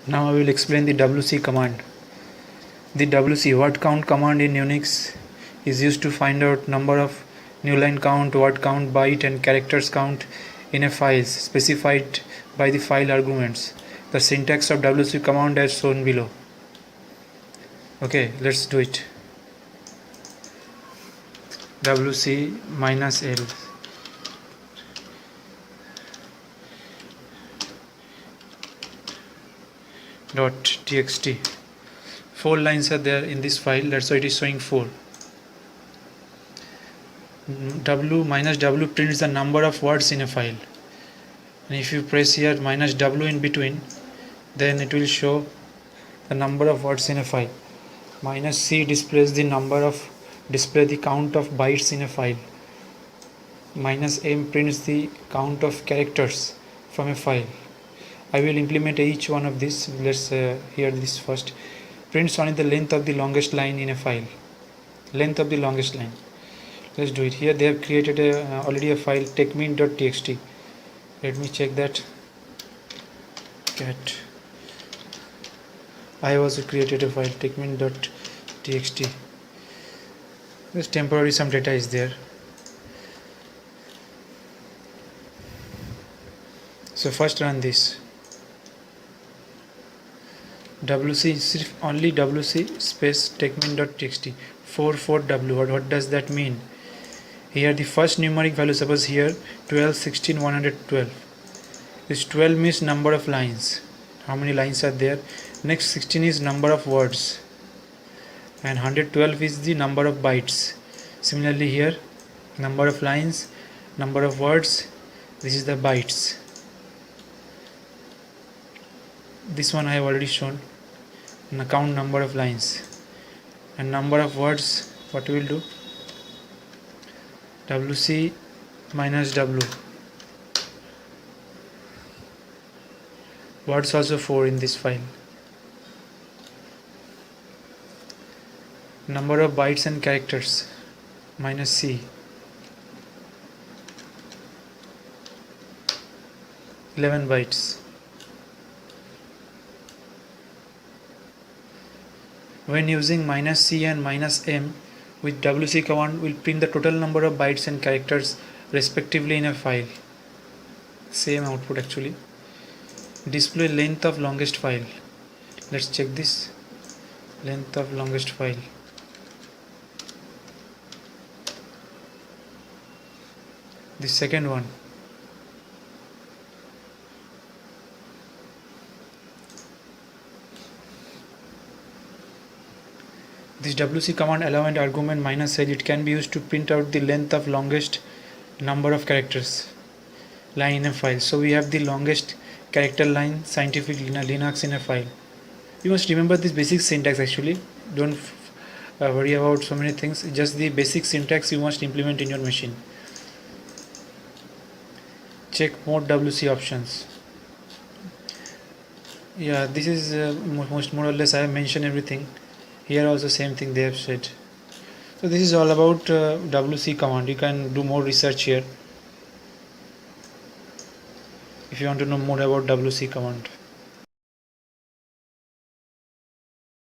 Now I will explain the WC command. The WC word count command in Unix is used to find out number of new line count, word count, byte and characters count in a file specified by the file arguments. The syntax of WC command is shown below. Okay, let's do it. WC -L .txt. 4 lines are there in this file, that's why it is showing 4. W prints the number of words in a file, and if you press here -W in between, then it will show the number of words in a file. -C displays the count of bytes in a file. -M prints the count of characters from a file. I will implement each one of these. Let's hear this first. Prints only the length of the longest line in a file. Length of the longest line. Let's do it. Here they have created already a file techmin.txt. Let me check that. Cat. I have also created a file techmin.txt. Just temporary some data is there. So first run this. WC only WC space techmin.txt 44W. What does that mean? Here the first numeric value, suppose here 12, 16, 112. This 12 means number of lines. How many lines are there? Next 16 is number of words, and 112 is the number of bytes. Similarly here, number of lines, number of words, this is the bytes. This one I have already shown. And count number of lines and number of words. What we will do? WC -W. Words also 4 in this file. Number of bytes and characters -C. 11 bytes. When using -C and -M with WC command, will print the total number of bytes and characters respectively in a file. Same output actually. Display length of longest file. Let's check this. Length of longest file. The second one. This WC command element argument -L, it can be used to print out the length of longest number of characters line in a file. So we have the longest character line scientific Linux in a file. You must remember this basic syntax actually. Don't worry about so many things. Just the basic syntax you must implement in your machine. Check more WC options. Yeah, this is more or less I have mentioned everything. Here also same thing they have said. So this is all about WC command. You can do more research here if you want to know more about WC command.